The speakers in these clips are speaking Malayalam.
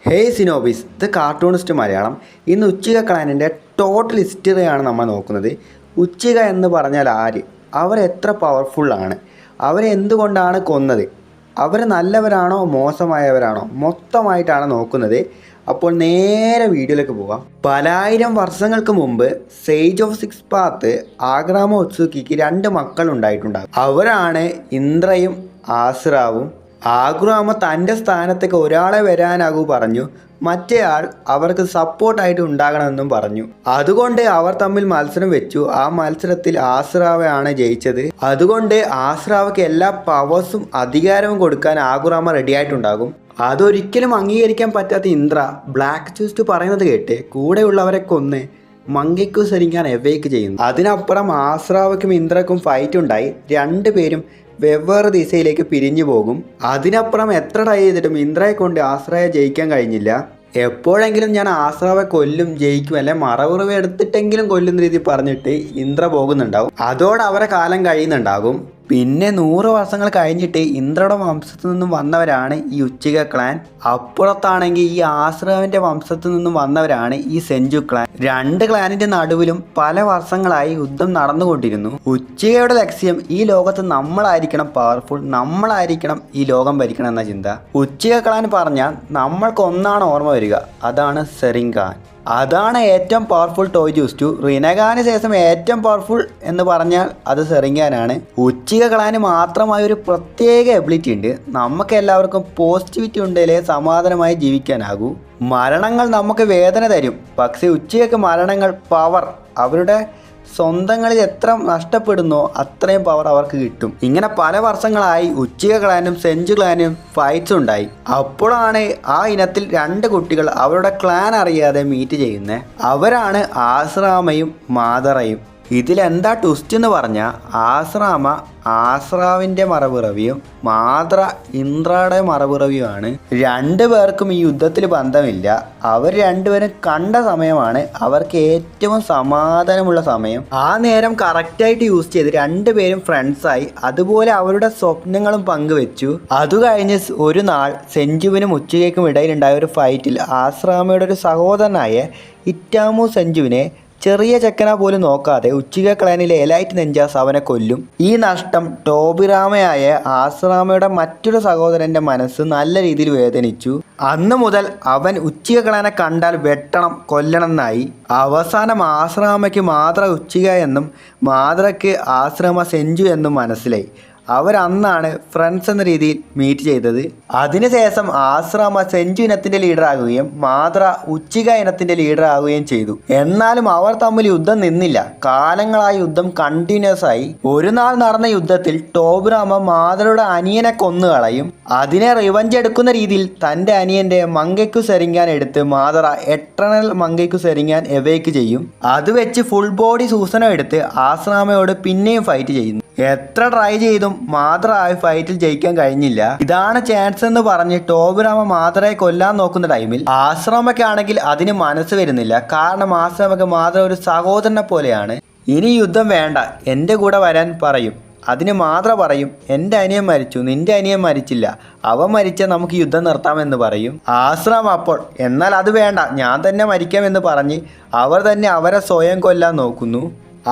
ഹേയ് സിനോബിസ്, ഇത് കാർട്ടൂണിസ്റ്റ് മലയാളം. ഇന്ന് ഉച്ചിക ക്ലാനിൻ്റെ ടോട്ടൽ ഹിസ്റ്ററിയാണ് നമ്മൾ നോക്കുന്നത്. ഉച്ചിക എന്ന് പറഞ്ഞാൽ ആര്, അവരെത്ര പവർഫുള്ളാണ്, അവരെ എന്തുകൊണ്ടാണ് കൊന്നത്, അവർ നല്ലവരാണോ മോശമായവരാണോ, മൊത്തമായിട്ടാണ് നോക്കുന്നത്. അപ്പോൾ നേരെ വീഡിയോയിലേക്ക് പോകാം. പലായിരം വർഷങ്ങൾക്ക് മുമ്പ് സേജ് ഓഫ് സിക്സ് പാത്ത് ആഗ്രാമ ഒത്സുക്കിക്ക് 2 മക്കളുണ്ടായിട്ടുണ്ടാകും. അവരാണ് ഇന്ദ്രയും ആസ്രാവും. ആഗ്രാമ തൻ്റെ സ്ഥാനത്തേക്ക് ഒരാളെ വരാനാകൂ പറഞ്ഞു. മറ്റേയാൾ അവർക്ക് സപ്പോർട്ടായിട്ട് ഉണ്ടാകണമെന്നും പറഞ്ഞു. അതുകൊണ്ട് അവർ തമ്മിൽ മത്സരം വെച്ചു. ആ മത്സരത്തിൽ ആസ്രാവയാണ് ജയിച്ചത്. അതുകൊണ്ട് ആസ്രാവയ്ക്ക് എല്ലാ പവേഴ്സും അധികാരവും കൊടുക്കാൻ ആഗ്രാമ റെഡിയായിട്ടുണ്ടാകും. അതൊരിക്കലും അംഗീകരിക്കാൻ പറ്റാത്ത ഇന്ദ്ര ബ്ലാക്ക് ചൂസ്റ്റ് പറയുന്നത് കേട്ട് കൂടെയുള്ളവരെ കൊന്ന് മങ്കയ്ക്കു സരിക്കാൻ എവേക്ക് ചെയ്യുന്നു. അതിനപ്പുറം ആസ്രാവയ്ക്കും ഇന്ദ്രക്കും ഫൈറ്റ് ഉണ്ടായി. 2 പേരും വെവ്വേറെ ദിശയിലേക്ക് പിരിഞ്ഞു പോകും. അതിനപ്പുറം എത്ര ട്രൈ ചെയ്തിട്ടും ഇന്ദ്രയെ കൊണ്ട് ആസ്രായെ ജയിക്കാൻ കഴിഞ്ഞില്ല. എപ്പോഴെങ്കിലും ഞാൻ ആസ്രാവെ കൊല്ലും, ജയിക്കും, അല്ലെ മറവുറവ് എടുത്തിട്ടെങ്കിലും കൊല്ലുന്ന രീതി പറഞ്ഞിട്ട് ഇന്ദ്ര പോകുന്നുണ്ടാവും. അതോടെ അവരെ കാലം കഴിയുന്നുണ്ടാകും. പിന്നെ 100 വർഷങ്ങൾ കഴിഞ്ഞിട്ട് ഇന്ദ്രയുടെ വംശത്തു നിന്നും വന്നവരാണ് ഈ ഉച്ചിക ക്ലാൻ. അപ്പുറത്താണെങ്കിൽ ഈ ആസ്രാവിൻ്റെ വംശത്തു നിന്നും വന്നവരാണ് ഈ സെഞ്ചു ക്ലാൻ. 2 ക്ലാനിൻ്റെ നടുവിലും പല വർഷങ്ങളായി യുദ്ധം നടന്നുകൊണ്ടിരുന്നു. ഉച്ചികയുടെ ലക്ഷ്യം ഈ ലോകത്ത് നമ്മളായിരിക്കണം പവർഫുൾ, നമ്മളായിരിക്കണം ഈ ലോകം ഭരിക്കണം എന്ന ചിന്ത. ഉച്ചിക ക്ലാൻ പറഞ്ഞാൽ നമ്മൾക്ക് ഒന്നാണ് ഓർമ്മ വരിക, അതാണ് സെറിങ്കാൻ. അതാണ് ഏറ്റവും പവർഫുൾ ടോയ് ജൂസ്റ്റു. റിനഗാന് ശേഷം ഏറ്റവും പവർഫുൾ എന്ന് പറഞ്ഞാൽ അത് സെറിങ്കാനാണ്. ഉച്ചിക ക്ലാന് മാത്രമായ ഒരു പ്രത്യേക എബിലിറ്റി ഉണ്ട്. നമുക്ക് എല്ലാവർക്കും പോസിറ്റിവിറ്റി ഉണ്ടെങ്കിലേ സമാധാനമായി ജീവിക്കാനാകൂ. മരണങ്ങൾ നമുക്ക് വേദന തരും, പക്ഷേ ഉച്ചികക്ക് മരണങ്ങൾ പവർ. അവരുടെ സ്വന്തങ്ങളിൽ എത്ര നഷ്ടപ്പെടുന്നോ അത്രയും പവർ അവർക്ക് കിട്ടും. ഇങ്ങനെ പല വർഷങ്ങളായി ഉച്ചിക ക്ലാനും സെഞ്ചു ക്ലാനും ഫൈറ്റ്സ് ഉണ്ടായി. അപ്പോഴാണ് ആ ഇനത്തിൽ 2 കുട്ടികൾ അവരുടെ ക്ലാൻ അറിയാതെ മീറ്റ് ചെയ്യുന്നത്. അവരാണ് ആസ്രാമയും മാതറയും. ഇതിലെന്താ ട്വിസ്റ്റ് എന്ന് പറഞ്ഞാൽ ആസ്രാമ ആസ്രാവിൻ്റെ മറപിറവിയും മാതറ ഇന്ദ്രയുടെ മറപിറവിയുമാണ്. 2 പേർക്കും ഈ യുദ്ധത്തിൽ ബന്ധമില്ല. അവർ 2 പേരും കണ്ട സമയമാണ് അവർക്ക് ഏറ്റവും സമാധാനമുള്ള സമയം. ആ നേരം കറക്റ്റായിട്ട് യൂസ് ചെയ്ത് 2 പേരും ഫ്രണ്ട്സായി. അതുപോലെ അവരുടെ സ്വപ്നങ്ങളും പങ്കുവെച്ചു. അത് കഴിഞ്ഞ് ഒരു നാൾ സെഞ്ചുവിനും ഉച്ചികയ്ക്കും ഇടയിലുണ്ടായ ഒരു ഫൈറ്റിൽ ആസ്രാമയുടെ ഒരു സഹോദരനായ ഇറ്റാമു സെഞ്ചുവിനെ ചെറിയ ചെക്കന പോലും നോക്കാതെ ഉച്ചിക ക്ലാനിലെ എലൈറ്റ് നെഞ്ചാസ് അവനെ കൊല്ലും. ഈ നഷ്ടം ടോബിറാമയായ ആസ്രാമയുടെ മറ്റൊരു സഹോദരൻ്റെ മനസ്സ് നല്ല രീതിയിൽ വേദനിച്ചു. അന്ന് മുതൽ അവൻ ഉച്ചിക ക്ലാനെ കണ്ടാൽ വെട്ടണം, കൊല്ലണം എന്നായി. അവസാനം ആസ്രാമയ്ക്ക് മാതറ ഉച്ചിക എന്നും മാതറയ്ക്ക് ആശ്രമ സെഞ്ചു എന്നും മനസ്സിലായി. അവരന്നാണ് ഫ്രണ്ട്സ് എന്ന രീതിയിൽ മീറ്റ് ചെയ്തത്. അതിനുശേഷം ആശ്രമ സെഞ്ചു ഇനത്തിൻ്റെ ലീഡറാകുകയും മാതറ ഉച്ചിക ഇനത്തിൻ്റെ ലീഡറാകുകയും ചെയ്തു. എന്നാലും അവർ തമ്മിൽ യുദ്ധം നിന്നില്ല. കാലങ്ങളായി യുദ്ധം കണ്ടിന്യൂസ് ആയി. ഒരു നാൾ നടന്ന യുദ്ധത്തിൽ ടോബിറാമ മാതറയുടെ അനിയനെ കൊന്നുകളയും. അതിനെ റിവഞ്ച് എടുക്കുന്ന രീതിയിൽ തൻ്റെ അനിയൻ്റെ മങ്കയ്ക്കു സെരിങ്ങാൻ എടുത്ത് മാതറ എട്ടർണൽ മങ്കയ്ക്കു സെരിങ്ങാൻ എവേക്ക് ചെയ്യും. അത് വെച്ച് ഫുൾ ബോഡി സൂസനം എടുത്ത് ആശ്രമയോട് പിന്നെയും ഫൈറ്റ് ചെയ്യുന്നു. എത്ര ട്രൈ ചെയ്തും മാതറ ആ ഫൈറ്റിൽ ജയിക്കാൻ കഴിഞ്ഞില്ല. ഇതാണ് ചാൻസ് എന്ന് പറഞ്ഞ് ടോബിറാമ മാതറയെ കൊല്ലാൻ നോക്കുന്ന ടൈമിൽ ആശ്രമയ്ക്കാണെങ്കിൽ അതിന് മനസ്സ് വരുന്നില്ല. കാരണം ആശ്രമയ്ക്ക് മാതറ ഒരു സഹോദരനെ പോലെയാണ്. ഇനി യുദ്ധം വേണ്ട, എൻ്റെ കൂടെ വരാൻ പറയും. അതിന് മാതറ പറയും, എൻ്റെ അനിയൻ മരിച്ചു, നിന്റെ അനിയൻ മരിച്ചില്ല, അവൻ മരിച്ചാൽ നമുക്ക് യുദ്ധം നിർത്താമെന്ന് പറയും. ആശ്രമം അപ്പോൾ എന്നാൽ അത് വേണ്ട, ഞാൻ തന്നെ മരിക്കാമെന്ന് പറഞ്ഞ് അവർ തന്നെ അവരെ സ്വയം കൊല്ലാൻ നോക്കുന്നു.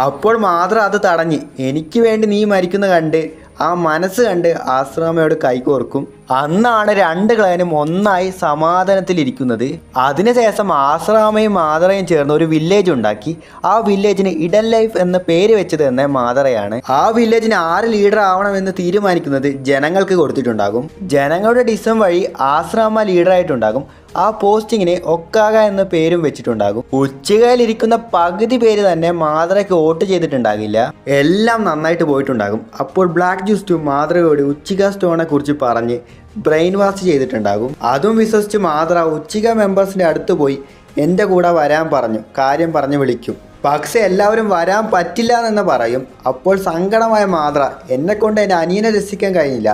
അപ്പോൾ മാതറ അത് തടഞ്ഞ്, എനിക്ക് വേണ്ടി നീ മരിക്കുന്ന കണ്ട് ആ മനസ്സ് കണ്ട് ആശ്രമയോട് കൈകോർക്കും. അന്നാണ് 2 ക്ലാനും ഒന്നായി സമാധാനത്തിലിരിക്കുന്നത്. അതിനുശേഷം ആശ്രമയും മാതറയും ചേർന്ന് ഒരു വില്ലേജ് ഉണ്ടാക്കി. ആ വില്ലേജിന് ഇഡൻ ലൈഫ് എന്ന പേര് വെച്ചത് തന്നെ മാതറയാണ്. ആ വില്ലേജിന് ആര് ലീഡർ ആവണമെന്ന് തീരുമാനിക്കുന്നത് ജനങ്ങൾക്ക് കൊടുത്തിട്ടുണ്ടാകും. ജനങ്ങളുടെ ഡിസിഷൻ വഴി ആശ്രമ ലീഡറായിട്ടുണ്ടാകും. ആ പോസ്റ്റിങ്ങിന് ഒക്കാക എന്ന പേരും വെച്ചിട്ടുണ്ടാകും. ഉച്ചികയിലിരിക്കുന്ന പകുതി പേര് തന്നെ മാതറയ്ക്ക് വോട്ട് ചെയ്തിട്ടുണ്ടാകില്ല. എല്ലാം നന്നായിട്ട് പോയിട്ടുണ്ടാകും. അപ്പോൾ ബ്ലാക്ക് ജൂസ്റ്റു മാതറയോട് ഉച്ചിക സ്റ്റോണെ കുറിച്ച് പറഞ്ഞ് ബ്രെയിൻ വാഷ് ചെയ്തിട്ടുണ്ടാകും. അതും വിശ്വസിച്ച് മാതറ ഉച്ചിക മെമ്പേഴ്സിൻ്റെ അടുത്ത് പോയി എൻ്റെ കൂടെ വരാൻ പറഞ്ഞു. കാര്യം പറഞ്ഞ് വിളിക്കും. പക്ഷെ എല്ലാവരും വരാൻ പറ്റില്ല എന്ന് പറയും. അപ്പോൾ സങ്കടമായ മാതറ, എന്നെക്കൊണ്ട് എൻ്റെ അനിയനെ രസിക്കാൻ കഴിഞ്ഞില്ല,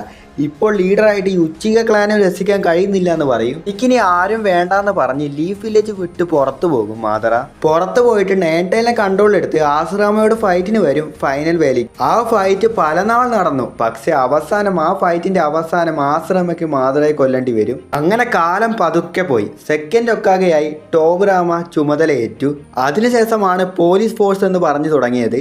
ഇപ്പോൾ ലീഡറായിട്ട് ഈ ഉച്ചിക ക്ലാനെ രസിക്കാൻ കഴിയുന്നില്ല എന്ന് പറയും. എനിക്കിനി ആരും വേണ്ടാന്ന് പറഞ്ഞ് ലീഫ് വില്ലേജ് വിട്ട് പുറത്തു പോകും മാതറ. പുറത്തു പോയിട്ട് നൈൻടൈലിനെ കൺട്രോളിലെടുത്ത് ആസുറാമയോട് ഫൈറ്റിന് വരും ഫൈനൽ വേലി. ആ ഫൈറ്റ് പല നാൾ നടന്നു. പക്ഷെ ആ ഫൈറ്റിന്റെ അവസാനം ആസുറാമയ്ക്ക് മാതറയെ കൊല്ലേണ്ടി വരും. അങ്ങനെ കാലം പതുക്കെ പോയി. സെക്കൻഡ് ഒക്കാകെയായി ടോബുരാമ ചുമതലയേറ്റു. അതിനുശേഷമാണ് പോലീസ് ഫോഴ്സ് എന്ന് പറഞ്ഞു തുടങ്ങിയത്.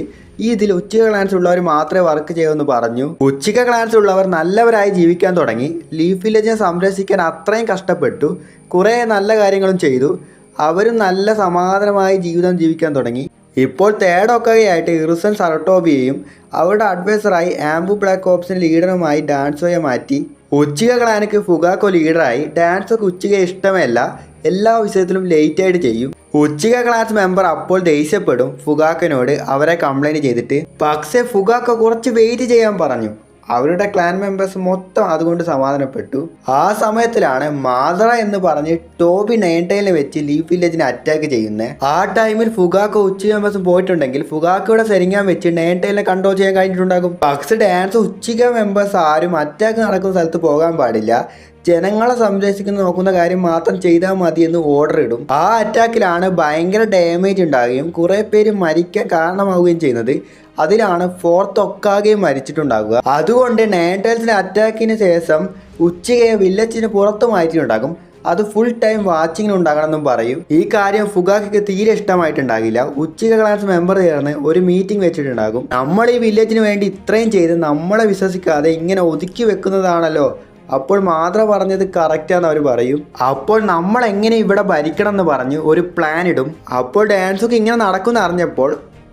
ഇതിൽ ഉച്ചിക ക്ലാൻസ് ഉള്ളവർ മാത്രമേ വർക്ക് ചെയ്യുമെന്ന് പറഞ്ഞു. ഉച്ചിക ക്ലാൻസ് ഉള്ളവർ നല്ലവരായി ജീവിക്കാൻ തുടങ്ങി. ലീഫ് വില്ലേജിനെ സംരക്ഷിക്കാൻ അത്രയും കഷ്ടപ്പെട്ടു. കുറേ നല്ല കാര്യങ്ങളും ചെയ്തു. അവരും നല്ല സമാധാനമായി ജീവിതം ജീവിക്കാൻ തുടങ്ങി. ഇപ്പോൾ തേടൊക്കെയായിട്ട് ഇറുസൻ സറട്ടോബിയെയും അവരുടെ അഡ്വൈസറായി ആംബു ബ്ലാക്ക് ഓപ്സിന് ലീഡറുമായി ഡാൻസോയെ മാറ്റി. ഉച്ചിക ക്ലാനിക്ക് ഫുഗാക്കോ ലീഡറായി. ഡാൻസൊക്കെ ഉച്ചിക ഇഷ്ടമല്ല, എല്ലാ വിഷയത്തിലും ലേറ്റായിട്ട് ചെയ്യും. ഉച്ചിക ക്ലാസ് മെമ്പർ അപ്പോൾ ദേഷ്യപ്പെടും ഫുഗാക്കനോട് അവരെ കംപ്ലൈൻറ്റ് ചെയ്തിട്ട്. പക്ഷേ ഫുഗാക്കോ കുറച്ച് വെയിറ്റ് ചെയ്യാൻ പറഞ്ഞു. അവരുടെ ക്ലാൻ മെമ്പേഴ്സ് മൊത്തം അതുകൊണ്ട് സമാധാനപ്പെട്ടു. ആ സമയത്തിലാണ് മാതറ എന്ന് പറഞ്ഞ് ടോബി നൈൻടൈലിനെ വെച്ച് ലീഫ് വില്ലേജിനെ അറ്റാക്ക് ചെയ്യുന്നത്. ആ ടൈമിൽ ഫുഗാക്കോ ഉച്ചിക മെമ്പേഴ്സും പോയിട്ടുണ്ടെങ്കിൽ ഫുഗാക്കോയുടെ സെരിങ്ങാൻ വെച്ച് നൈൻടൈലിനെ കൺട്രോൾ ചെയ്യാൻ കഴിഞ്ഞിട്ടുണ്ടാകും. പക്ഷേ ഡാൻസ് ഉച്ചിക മെമ്പേഴ്സ് ആരും അറ്റാക്ക് നടക്കുന്ന സ്ഥലത്ത് പോകാൻ പാടില്ല, ജനങ്ങളെ സംരക്ഷിക്കുന്ന നോക്കുന്ന കാര്യം മാത്രം ചെയ്താൽ മതി എന്ന് ഓർഡർ ഇടും. ആ അറ്റാക്കിലാണ് ഭയങ്കര ഡാമേജ് ഉണ്ടാകുകയും കുറേ പേര് മരിക്കാൻ കാരണമാവുകയും ചെയ്യുന്നത്. അതിലാണ് ഫോർത്ത് ഒക്കാകെയും മരിച്ചിട്ടുണ്ടാകുക. അതുകൊണ്ട് നൈൻടൈൽസിന്റെ അറ്റാക്കിന് ശേഷം ഉച്ചികയെ വില്ലേജിന് പുറത്ത് മാറ്റിയിട്ടുണ്ടാകും. അത് ഫുൾ ടൈം വാച്ചിങ്ങിന് ഉണ്ടാകണമെന്നും പറയും. ഈ കാര്യം ഫുഗാക്കയ്ക്ക് തീരെ ഇഷ്ടമായിട്ടുണ്ടാകില്ല. ഉച്ചിക ക്ലാസ് മെമ്പർ ചേർന്ന് ഒരു മീറ്റിംഗ് വെച്ചിട്ടുണ്ടാകും. നമ്മൾ ഈ വില്ലേജിന് വേണ്ടി ഇത്രയും ചെയ്ത് നമ്മളെ വിശ്വസിക്കാതെ ഇങ്ങനെ ഒതുക്കി വെക്കുന്നതാണല്ലോ. അപ്പോൾ മാതറ പറഞ്ഞത് കറക്റ്റാന്ന് അവർ പറയും. അപ്പോൾ നമ്മൾ എങ്ങനെ ഇവിടെ ഭരിക്കണം എന്ന് പറഞ്ഞ് ഒരു പ്ലാൻ ഇടും. അപ്പോൾ ഡാൻസൊക്കെ ഇങ്ങനെ നടക്കുമെന്ന് അറിഞ്ഞപ്പോൾ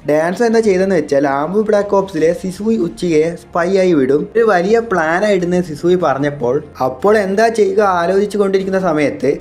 ഡാൻസ് എന്താ ചെയ്തെന്ന് വെച്ചാൽ ആംബു ബ്ലാക്ക് ഓപ്സിലെ സിസുയി ഉച്ചികയെ സ്പൈ ആയി വിടും. ഒരു വലിയ പ്ലാനായിടുന്ന സിസുയി പറഞ്ഞപ്പോൾ അപ്പോൾ എന്താ ചെയ്യുക ആലോചിച്ചു കൊണ്ടിരിക്കുന്ന സമയത്ത്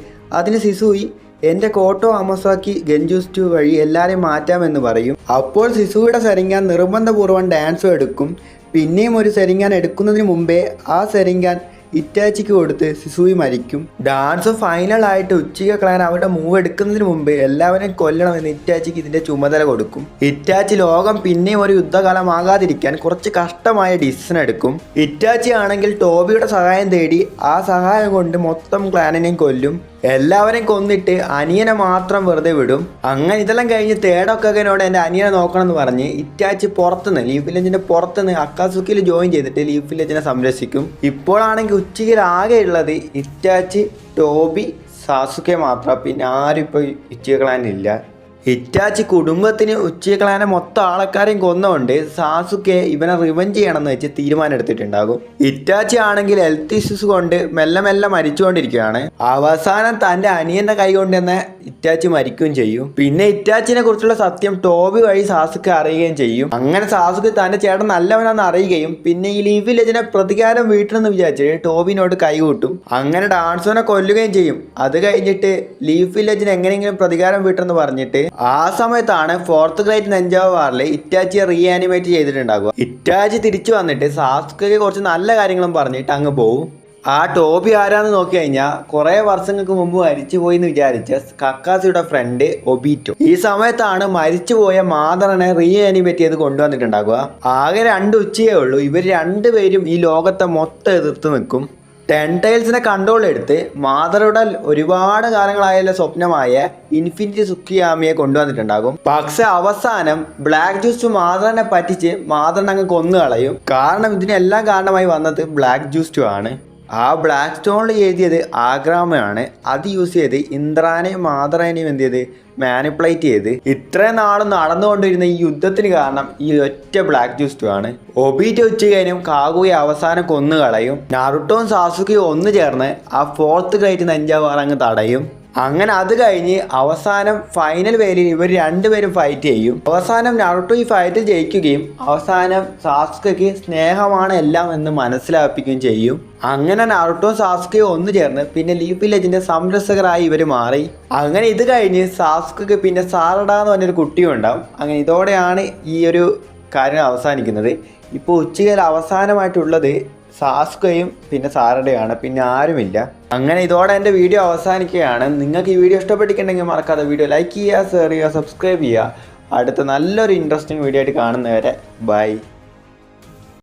അതിന് സിസുയി എൻ്റെ കോട്ടോ അമസാക്കി ഗെൻജുസ്റ്റു വഴി എല്ലാവരെയും മാറ്റാമെന്ന് പറയും. അപ്പോൾ സിസുയുടെ സെരിങ്ങാൻ നിർബന്ധപൂർവ്വം ഡാൻസും എടുക്കും. പിന്നെയും ഒരു സെരിങ്ങാൻ എടുക്കുന്നതിന് മുമ്പേ ആ സെരിങ്ങാൻ ഇറ്റാച്ചിക്ക് കൊടുത്ത് സിസുയി മരിക്കും. ഡാൻസ് ഫൈനലായിട്ട് ഉച്ചിക ക്ലാൻ അവരുടെ മൂവ് എടുക്കുന്നതിന് മുമ്പ് എല്ലാവരെയും കൊല്ലണമെന്ന് ഇറ്റാച്ചിക്ക് ഇതിന്റെ ചുമതല കൊടുക്കും. ഇറ്റാച്ചി ലോകം പിന്നെയും ഒരു യുദ്ധകാലമാകാതിരിക്കാൻ കുറച്ച് കഷ്ടമായ ഡിസിഷൻ എടുക്കും. ഇറ്റാച്ചി ആണെങ്കിൽ ടോബിയുടെ സഹായം തേടി ആ സഹായം കൊണ്ട് മൊത്തം ക്ലാനിനെയും കൊല്ലും. എല്ലാവരെയും കൊന്നിട്ട് അനിയനെ മാത്രം വെറുതെ വിടും. അങ്ങനെ ഇതെല്ലാം കഴിഞ്ഞ് തേടൊക്കനോട് എൻ്റെ അനിയനെ നോക്കണം എന്ന് പറഞ്ഞ് ഇറ്റാച്ചി പുറത്തുനിന്ന് ലീഫ് വില്ലേജിന്റെ പുറത്തുനിന്ന് അക്കാസുക്കിയിൽ ജോയിൻ ചെയ്തിട്ട് ലീഫ് വില്ലേജിനെ സംരക്ഷിക്കും. ഇപ്പോഴാണെങ്കിൽ ഉച്ചികയിൽ ആകെ ഉള്ളത് ഇറ്റാച്ചി, ടോബി, സാസുക്കെ മാത്രം. പിന്നെ ആരും ഇപ്പോൾ ഉച്ചിക ക്ലാനില്ല. ഇറ്റാച്ചി കുടുംബത്തിന് ഉച്ചിക ക്ലാനെ മൊത്തം ആൾക്കാരെയും കൊന്നുകൊണ്ട് സാസുക്കെ ഇവനെ റിവെഞ്ച് ചെയ്യണമെന്ന് വെച്ച് തീരുമാനം എടുത്തിട്ടുണ്ടാകും. ഇറ്റാച്ചി ആണെങ്കിൽ ഹെൽത്ത് ഇഷ്യൂസ് കൊണ്ട് മെല്ലെ മെല്ലെ മരിച്ചുകൊണ്ടിരിക്കുകയാണ്. അവസാനം തൻ്റെ അനിയൻ്റെ കൈ കൊണ്ട് തന്നെ ഇറ്റാച്ചി മരിക്കുകയും ചെയ്യും. പിന്നെ ഇറ്റാച്ചിനെ കുറിച്ചുള്ള സത്യം ടോബി വഴി സാസുക്കെ അറിയുകയും ചെയ്യും. അങ്ങനെ സാസുക്കെ തൻ്റെ ചേട്ടൻ നല്ലവനാണെന്ന് അറിയുകയും പിന്നെ ഈ ലീഫ് വില്ലേജിനെ പ്രതികാരം വീട്ടണമെന്ന് വിചാരിച്ചിട്ട് ടോബിനോട് കൈകൂട്ടും. അങ്ങനെ ഡാൻസോനെ കൊല്ലുകയും ചെയ്യും. അത് കഴിഞ്ഞിട്ട് ലീഫ് വില്ലേജിന് എങ്ങനെയെങ്കിലും പ്രതികാരം വീട്ടെന്ന് പറഞ്ഞിട്ട് ആ സമയത്താണ് ഫോർത്ത് ഗ്രേറ്റ് നെഞ്ചാ വാറിൽ ഇറ്റാച്ചിയെ റീആനിമേറ്റ് ചെയ്തിട്ടുണ്ടാകുക. ഇറ്റാച്ചി തിരിച്ചു വന്നിട്ട് സാസുക്കയ്ക്ക് കുറച്ച് നല്ല കാര്യങ്ങളും പറഞ്ഞിട്ട് അങ്ങ് പോവും. ആ ടോബി ആരാന്ന് നോക്കി കഴിഞ്ഞാൽ കുറേ വർഷങ്ങൾക്ക് മുമ്പ് മരിച്ചുപോയി എന്ന് വിചാരിച്ച കക്കാസിയുടെ ഫ്രണ്ട് ഒബീറ്റോ. ഈ സമയത്താണ് മരിച്ചുപോയ മാതറനെ റീആനിമേറ്റ് ചെയ്ത് കൊണ്ടുവന്നിട്ടുണ്ടാകുക. ആകെ 2 ഉച്ചയേ ഉള്ളൂ. ഇവർ രണ്ടുപേരും ഈ ലോകത്തെ മൊത്തം എതിർത്ത് നിൽക്കും. ടെൻടൈൽസിനെ കൺട്രോളെടുത്ത് മാതറയുടെ ഒരുപാട് കാലങ്ങളായുള്ള സ്വപ്നമായ ഇൻഫിനിറ്റി സുക്കിയാമിയെ കൊണ്ടുവന്നിട്ടുണ്ടാകും. പക്ഷെ അവസാനം ബ്ലാക്ക് ജ്യൂസ് മാതറനെ പറ്റിച്ച് മാതറനെ അങ്ങ് കൊന്നു കളയും. കാരണം ഇതിനെല്ലാം കാരണമായി വന്നത് ബ്ലാക്ക് ജ്യൂസ് ആണ്. ആ ബ്ലാക്ക് സ്റ്റോണിൽ എഴുതിയത് ആഗ്രാമയാണ്. അത് യൂസ് ചെയ്ത് ഇന്ദ്രാനെയും മാതറേനെയും എന്ത് ചെയ്ത് മാനിപ്പുലേറ്റ് ചെയ്ത് ഇത്രയും നാളും നടന്നുകൊണ്ടിരുന്ന ഈ യുദ്ധത്തിന് കാരണം ഈ ഒറ്റ ബ്ലാക്ക് ജ്യൂസ് ആണ്. ഒബീറ്റോ ഉച്ചകനും കാഗുയെ അവസാനം കൊന്നുകളയും. നാറുട്ടോയും സാസുകയും ഒന്നു ചേർന്ന് ആ ഫോർത്ത് ഗ്രേറ്റ് നെഞ്ചാ വാർ അങ്ങ് തടയും. അങ്ങനെ അത് കഴിഞ്ഞ് അവസാനം ഫൈനൽ വേലിയിൽ ഇവർ രണ്ടുപേരും ഫൈറ്റ് ചെയ്യും. അവസാനം നാറുട്ടോ ഈ ഫൈറ്റ് ജയിക്കുകയും അവസാനം സാസുകയ്ക്ക് സ്നേഹമാണ് എല്ലാം എന്ന് മനസ്സിലാപ്പിക്കുകയും ചെയ്യും. അങ്ങനെ നാറുട്ടോ സാസുകയും ഒന്നു ചേർന്ന് പിന്നെ ലീഫ് വില്ലേജിന്റെ സംരക്ഷകരായി ഇവർ മാറി. അങ്ങനെ ഇത് കഴിഞ്ഞ് സാസുകയ്ക്ക് പിന്നെ സാറഡ എന്ന് പറഞ്ഞൊരു കുട്ടിയും ഉണ്ടാവും. അങ്ങനെ ഇതോടെയാണ് ഈ ഒരു കാര്യം അവസാനിക്കുന്നത്. ഇപ്പോൾ ഉച്ചയിൽ അവസാനമായിട്ടുള്ളത് സാസുകയും പിന്നെ സാറഡയാണ്. പിന്നെ ആരുമില്ല. അങ്ങനെ ഇതോടെ എൻ്റെ വീഡിയോ അവസാനിക്കുകയാണ്. നിങ്ങൾക്ക് ഈ വീഡിയോ ഇഷ്ടപ്പെട്ടിട്ടുണ്ടെങ്കിൽ മറക്കാതെ വീഡിയോ ലൈക്ക് ചെയ്യുക, ഷെയർ ചെയ്യുക, സബ്സ്ക്രൈബ് ചെയ്യുക. അടുത്ത നല്ലൊരു ഇൻട്രസ്റ്റിംഗ് വീഡിയോ ആയിട്ട് കാണുന്നവരെ ബൈ.